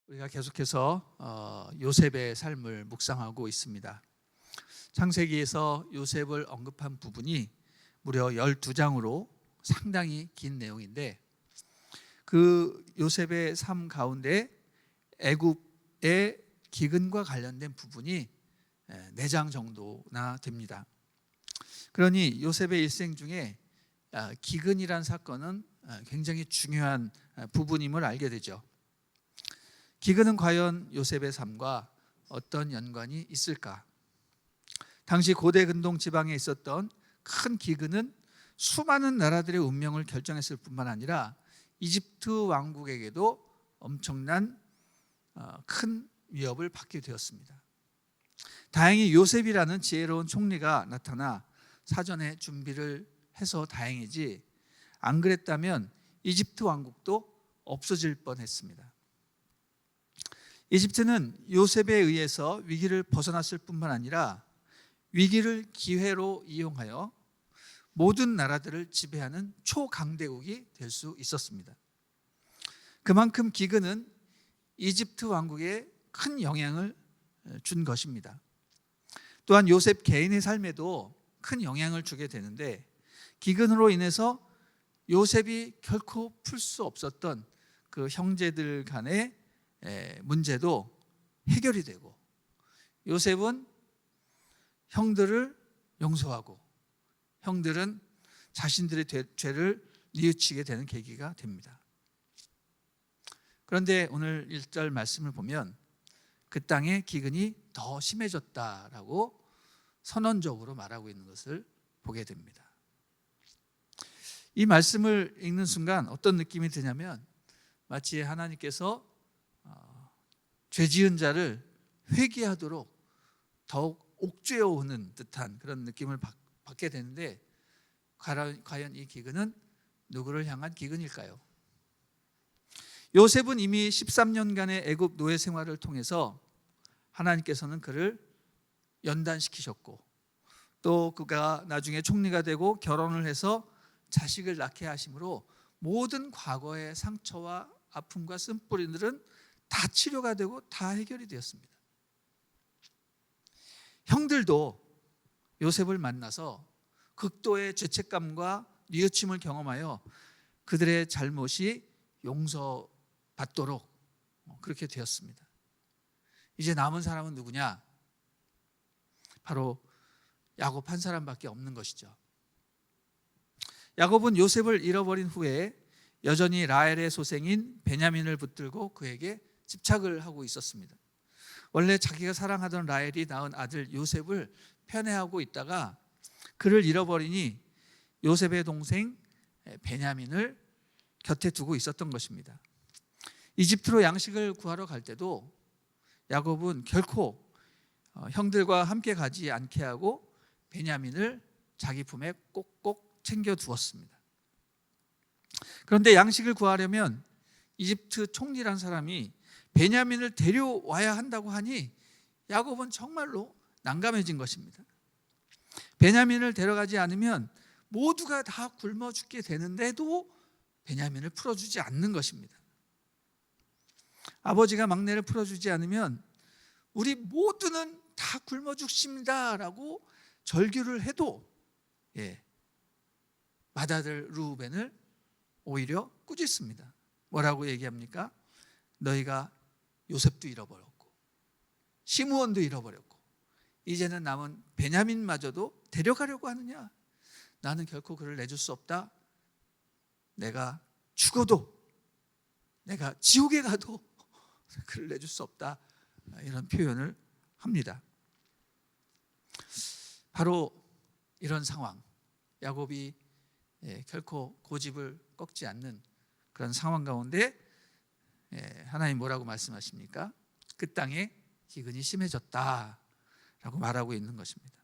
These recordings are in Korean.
우리가 계속해서 요셉의 삶을 묵상하고 있습니다. 창세기에서 요셉을 언급한 부분이 무려 12장으로 상당히 긴 내용인데, 그 요셉의 삶 가운데 애굽의 기근과 관련된 부분이 4장 정도나 됩니다. 그러니 요셉의 일생 중에 기근이란 사건은 굉장히 중요한 부분임을 알게 되죠. 기근은 과연 요셉의 삶과 어떤 연관이 있을까? 당시 고대 근동 지방에 있었던 큰 기근은 수많은 나라들의 운명을 결정했을 뿐만 아니라 이집트 왕국에게도 엄청난 큰 위협을 받게 되었습니다. 다행히 요셉이라는 지혜로운 총리가 나타나 사전에 준비를 해서 다행이지, 안 그랬다면 이집트 왕국도 없어질 뻔했습니다. 이집트는 요셉에 의해서 위기를 벗어났을 뿐만 아니라 위기를 기회로 이용하여 모든 나라들을 지배하는 초강대국이 될 수 있었습니다. 그만큼 기근은 이집트 왕국에 큰 영향을 준 것입니다. 또한 요셉 개인의 삶에도 큰 영향을 주게 되는데, 기근으로 인해서 요셉이 결코 풀 수 없었던 그 형제들 간의 문제도 해결이 되고, 요셉은 형들을 용서하고 형들은 자신들의 죄를 뉘우치게 되는 계기가 됩니다. 그런데 오늘 1절 말씀을 보면 그 땅의 기근이 더 심해졌다라고 선언적으로 말하고 있는 것을 보게 됩니다. 이 말씀을 읽는 순간 어떤 느낌이 드냐면, 마치 하나님께서 죄 지은 자를 회개하도록 더욱 옥죄어 오는 듯한 그런 느낌을 받게 되는데, 과연 이 기근은 누구를 향한 기근일까요? 요셉은 이미 13년간의 애굽 노예 생활을 통해서 하나님께서는 그를 연단시키셨고, 또 그가 나중에 총리가 되고 결혼을 해서 자식을 낳게 하심으로 모든 과거의 상처와 아픔과 쓴뿌리들은 다 치료가 되고 다 해결이 되었습니다. 형들도 요셉을 만나서 극도의 죄책감과 뉘우침을 경험하여 그들의 잘못이 용서받도록 그렇게 되었습니다. 이제 남은 사람은 누구냐? 바로 야곱 한 사람밖에 없는 것이죠. 야곱은 요셉을 잃어버린 후에 여전히 라헬의 소생인 베냐민을 붙들고 그에게 집착을 하고 있었습니다. 원래 자기가 사랑하던 라헬이 낳은 아들 요셉을 편애하고 있다가 그를 잃어버리니 요셉의 동생 베냐민을 곁에 두고 있었던 것입니다. 이집트로 양식을 구하러 갈 때도 야곱은 결코 형들과 함께 가지 않게 하고 베냐민을 자기 품에 꼭꼭 챙겨 두었습니다. 그런데 양식을 구하려면 이집트 총리란 사람이 베냐민을 데려와야 한다고 하니 야곱은 정말로 난감해진 것입니다. 베냐민을 데려가지 않으면 모두가 다 굶어 죽게 되는데도 베냐민을 풀어주지 않는 것입니다. 아버지가 막내를 풀어주지 않으면 우리 모두는 다 굶어 죽습니다 라고 절규를 해도 맏아들 르우벤을 오히려 꾸짖습니다. 뭐라고 얘기합니까? 너희가 요셉도 잃어버렸고 시므온도 잃어버렸고 이제는 남은 베냐민마저도 데려가려고 하느냐? 나는 결코 그를 내줄 수 없다. 내가 죽어도, 내가 지옥에 가도 그를 내줄 수 없다. 이런 표현을 합니다. 바로 이런 상황, 야곱이 결코 고집을 꺾지 않는 그런 상황 가운데 하나님 뭐라고 말씀하십니까? 그 땅에 기근이 심해졌다라고 말하고 있는 것입니다.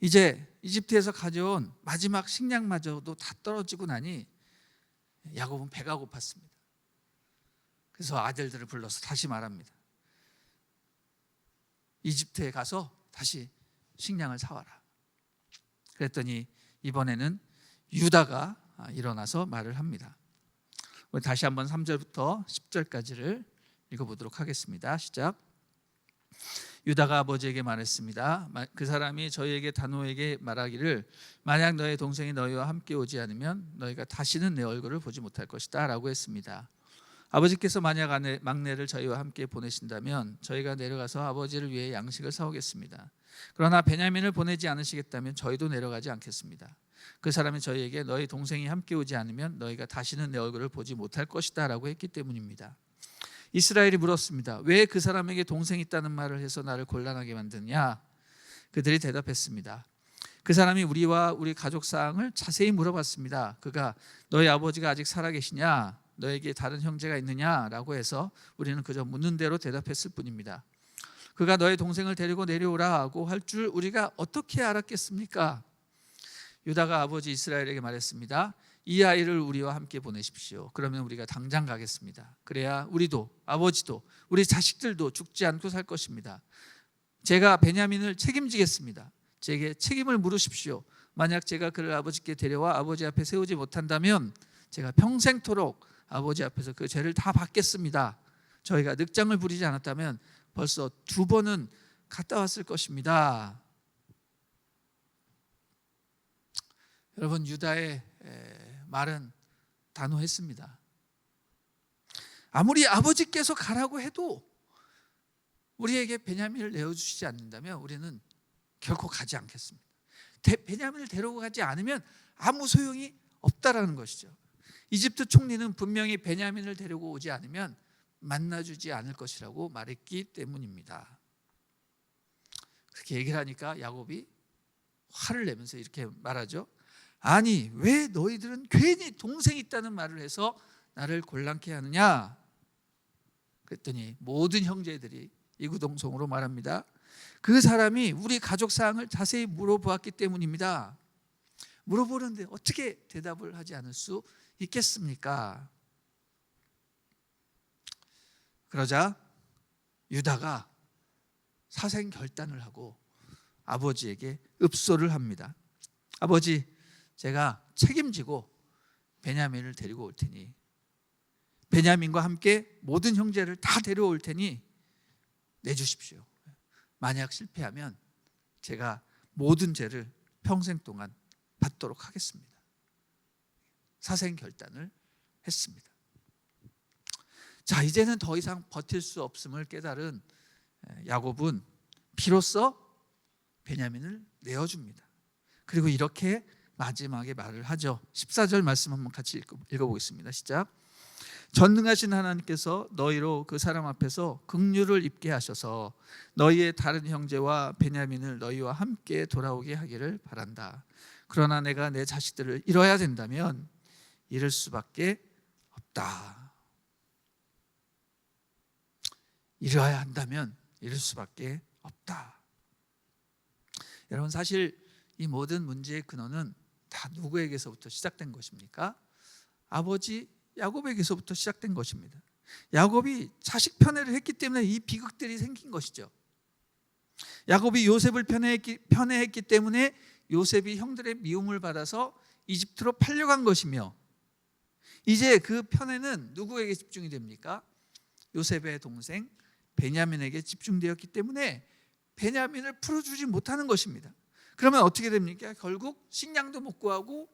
이제 이집트에서 가져온 마지막 식량마저도 다 떨어지고 나니 야곱은 배가 고팠습니다. 그래서 아들들을 불러서 다시 말합니다. 이집트에 가서 다시 식량을 사와라. 그랬더니 이번에는 유다가 일어나서 말을 합니다. 다시 한번 3절부터 10절까지를 읽어보도록 하겠습니다. 시작. 유다가 아버지에게 말했습니다. 그 사람이 저희에게 단호에게 말하기를 만약 너의 동생이 너희와 함께 오지 않으면 너희가 다시는 내 얼굴을 보지 못할 것이다 라고 했습니다. 아버지께서 만약 막내를 저희와 함께 보내신다면 저희가 내려가서 아버지를 위해 양식을 사오겠습니다. 그러나 베냐민을 보내지 않으시겠다면 저희도 내려가지 않겠습니다. 그 사람이 저희에게 너희 동생이 함께 오지 않으면 너희가 다시는 내 얼굴을 보지 못할 것이다 라고 했기 때문입니다. 이스라엘이 물었습니다. 왜 그 사람에게 동생이 있다는 말을 해서 나를 곤란하게 만드냐? 그들이 대답했습니다. 그 사람이 우리와 우리 가족 사항을 자세히 물어봤습니다. 그가 너희 아버지가 아직 살아계시냐? 너에게 다른 형제가 있느냐? 라고 해서 우리는 그저 묻는 대로 대답했을 뿐입니다. 그가 너의 동생을 데리고 내려오라고 할 줄 우리가 어떻게 알았겠습니까? 유다가 아버지 이스라엘에게 말했습니다. 이 아이를 우리와 함께 보내십시오. 그러면 우리가 당장 가겠습니다. 그래야 우리도 아버지도 우리 자식들도 죽지 않고 살 것입니다. 제가 베냐민을 책임지겠습니다. 제게 책임을 물으십시오. 만약 제가 그를 아버지께 데려와 아버지 앞에 세우지 못한다면 제가 평생토록 아버지 앞에서 그 죄를 다 받겠습니다. 저희가 늑장을 부리지 않았다면 벌써 2번은 갔다 왔을 것입니다. 여러분, 유다의 말은 단호했습니다. 아무리 아버지께서 가라고 해도 우리에게 베냐민을 내어주시지 않는다면 우리는 결코 가지 않겠습니다. 베냐민을 데리고 가지 않으면 아무 소용이 없다라는 것이죠. 이집트 총리는 분명히 베냐민을 데리고 오지 않으면 만나주지 않을 것이라고 말했기 때문입니다. 그렇게 얘기를 하니까 야곱이 화를 내면서 이렇게 말하죠. 아니, 왜 너희들은 괜히 동생이 있다는 말을 해서 나를 곤란케 하느냐? 그랬더니 모든 형제들이 이구동성으로 말합니다. 그 사람이 우리 가족 사항을 자세히 물어보았기 때문입니다. 물어보는데 어떻게 대답을 하지 않을 수 있겠습니까? 그러자 유다가 사생 결단을 하고 아버지에게 읍소를 합니다. 아버지, 제가 책임지고 베냐민을 데리고 올 테니 베냐민과 함께 모든 형제를 다 데려올 테니 내주십시오. 만약 실패하면 제가 모든 죄를 평생 동안 받도록 하겠습니다. 사생 결단을 했습니다. 자, 이제는 더 이상 버틸 수 없음을 깨달은 야곱은 비로소 베냐민을 내어줍니다. 그리고 이렇게 마지막에 말을 하죠. 14절 말씀 한번 같이 읽어보겠습니다. 시작. 전능하신 하나님께서 너희로 그 사람 앞에서 긍휼을 입게 하셔서 너희의 다른 형제와 베냐민을 너희와 함께 돌아오게 하기를 바란다. 그러나 내가 내 자식들을 잃어야 된다면 잃을 수밖에 없다. 잃어야 한다면 잃을 수밖에 없다. 여러분, 사실 이 모든 문제의 근원은 다 누구에게서부터 시작된 것입니까? 아버지 야곱에게서부터 시작된 것입니다. 야곱이 자식 편애를 했기 때문에 이 비극들이 생긴 것이죠. 야곱이 요셉을 편애했기 때문에 요셉이 형들의 미움을 받아서 이집트로 팔려간 것이며, 이제 그 편애는 누구에게 집중이 됩니까? 요셉의 동생 베냐민에게 집중되었기 때문에 베냐민을 풀어주지 못하는 것입니다. 그러면 어떻게 됩니까? 결국 식량도 못 구하고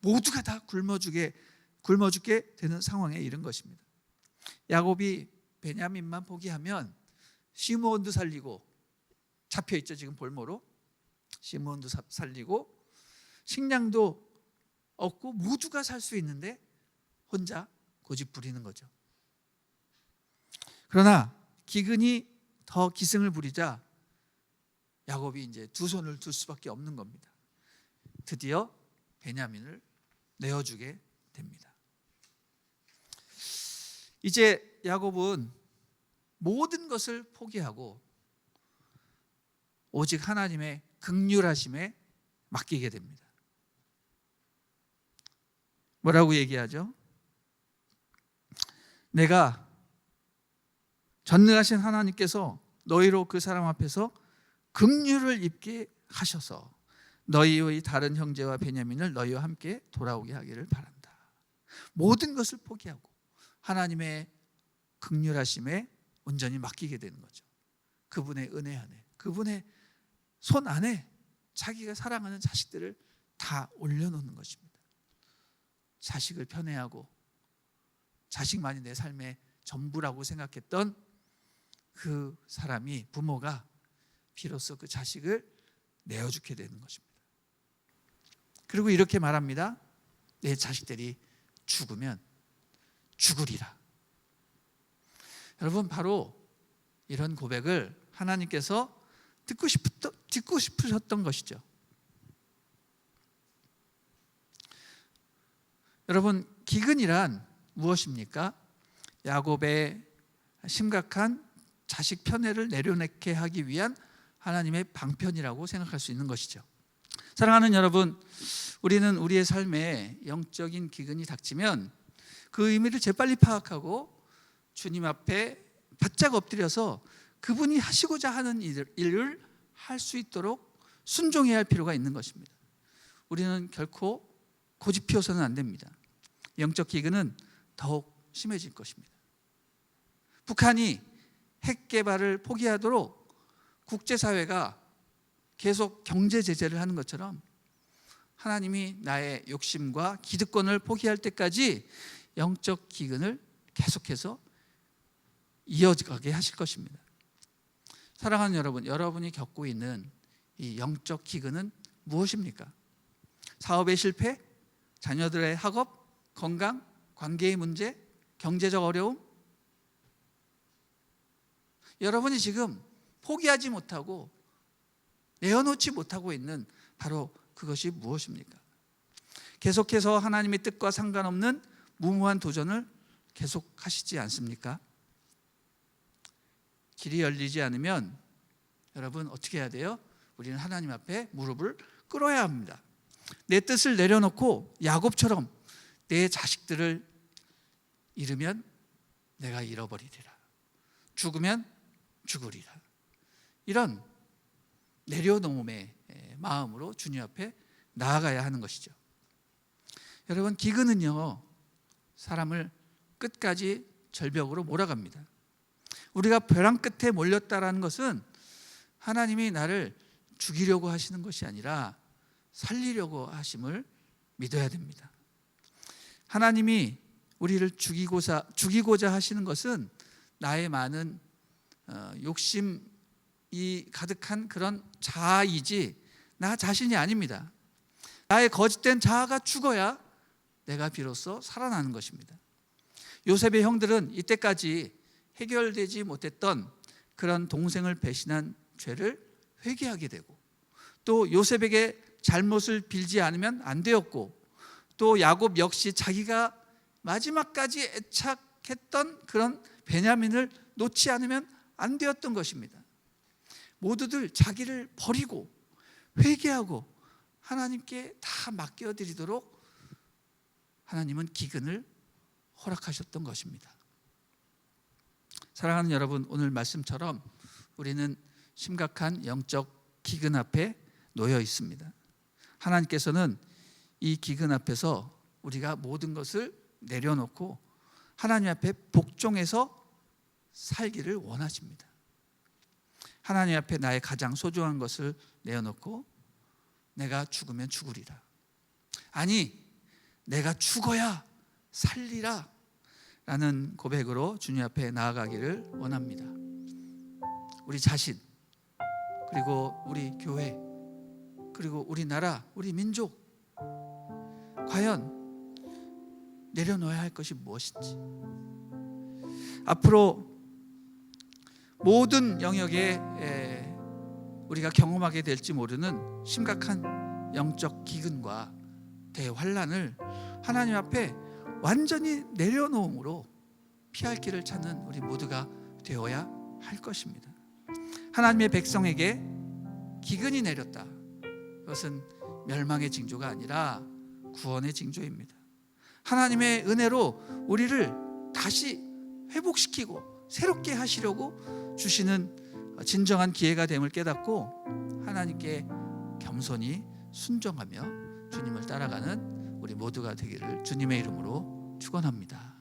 모두가 다 굶어 죽게 되는 상황에 이른 것입니다. 야곱이 베냐민만 포기하면 시므온도 살리고, 잡혀있죠 지금 볼모로, 시므온도 살리고 식량도 얻고 모두가 살 수 있는데 혼자 고집 부리는 거죠. 그러나 기근이 더 기승을 부리자 야곱이 이제 두 손을 둘 수밖에 없는 겁니다. 드디어 베냐민을 내어주게 됩니다. 이제 야곱은 모든 것을 포기하고 오직 하나님의 긍휼하심에 맡기게 됩니다. 뭐라고 얘기하죠? 내가 전능하신 하나님께서 너희로 그 사람 앞에서 긍휼을 입게 하셔서 너희의 다른 형제와 베냐민을 너희와 함께 돌아오게 하기를 바란다. 모든 것을 포기하고 하나님의 긍휼하심에 온전히 맡기게 되는 거죠. 그분의 은혜 안에, 그분의 손 안에 자기가 사랑하는 자식들을 다 올려놓는 것입니다. 자식을 편애하고 자식만이 내 삶의 전부라고 생각했던 그 사람이, 부모가 비로소 그 자식을 내어주게 되는 것입니다. 그리고 이렇게 말합니다. 내 자식들이 죽으면 죽으리라. 여러분, 바로 이런 고백을 하나님께서 듣고 싶으셨던 것이죠. 여러분, 기근이란 무엇입니까? 야곱의 심각한 자식 편애를 내려놓게 하기 위한 하나님의 방편이라고 생각할 수 있는 것이죠. 사랑하는 여러분, 우리는 우리의 삶에 영적인 기근이 닥치면 그 의미를 재빨리 파악하고 주님 앞에 바짝 엎드려서 그분이 하시고자 하는 일을 할 수 있도록 순종해야 할 필요가 있는 것입니다. 우리는 결코 고집 피워서는 안 됩니다. 영적 기근은 더욱 심해질 것입니다. 북한이 핵 개발을 포기하도록 국제사회가 계속 경제 제재를 하는 것처럼 하나님이 나의 욕심과 기득권을 포기할 때까지 영적 기근을 계속해서 이어가게 하실 것입니다. 사랑하는 여러분, 여러분이 겪고 있는 이 영적 기근은 무엇입니까? 사업의 실패, 자녀들의 학업, 건강, 관계의 문제, 경제적 어려움? 여러분이 지금 포기하지 못하고 내어놓지 못하고 있는 바로 그것이 무엇입니까? 계속해서 하나님의 뜻과 상관없는 무모한 도전을 계속하시지 않습니까? 길이 열리지 않으면 여러분 어떻게 해야 돼요? 우리는 하나님 앞에 무릎을 꿇어야 합니다. 내 뜻을 내려놓고 야곱처럼 내 자식들을 잃으면 내가 잃어버리리라, 죽으면 죽으리라, 이런 내려놓음의 마음으로 주님 앞에 나아가야 하는 것이죠. 여러분, 기근은요 사람을 끝까지 절벽으로 몰아갑니다. 우리가 벼랑 끝에 몰렸다라는 것은 하나님이 나를 죽이려고 하시는 것이 아니라 살리려고 하심을 믿어야 됩니다. 하나님이 우리를 죽이고자 하시는 것은 나의 많은 욕심이 가득한 그런 자아이지 나 자신이 아닙니다. 나의 거짓된 자아가 죽어야 내가 비로소 살아나는 것입니다. 요셉의 형들은 이때까지 해결되지 못했던 그런 동생을 배신한 죄를 회개하게 되고, 또 요셉에게 잘못을 빌지 않으면 안 되었고, 또 야곱 역시 자기가 마지막까지 애착했던 그런 베냐민을 놓지 않으면 안 되었던 것입니다. 모두들 자기를 버리고 회개하고 하나님께 다 맡겨드리도록 하나님은 기근을 허락하셨던 것입니다. 사랑하는 여러분, 오늘 말씀처럼 우리는 심각한 영적 기근 앞에 놓여 있습니다. 하나님께서는 이 기근 앞에서 우리가 모든 것을 내려놓고 하나님 앞에 복종해서 살기를 원하십니다. 하나님 앞에 나의 가장 소중한 것을 내어놓고 내가 죽으면 죽으리라, 아니 내가 죽어야 살리라 라는 고백으로 주님 앞에 나아가기를 원합니다. 우리 자신, 그리고 우리 교회, 그리고 우리 나라, 우리 민족, 과연 내려놓아야 할 것이 무엇인지, 앞으로 모든 영역에 우리가 경험하게 될지 모르는 심각한 영적 기근과 대환란을 하나님 앞에 완전히 내려놓음으로 피할 길을 찾는 우리 모두가 되어야 할 것입니다. 하나님의 백성에게 기근이 내렸다, 그것은 멸망의 징조가 아니라 구원의 징조입니다. 하나님의 은혜로 우리를 다시 회복시키고 새롭게 하시려고 주시는 진정한 기회가 됨을 깨닫고 하나님께 겸손히 순종하며 주님을 따라가는 우리 모두가 되기를 주님의 이름으로 축원합니다.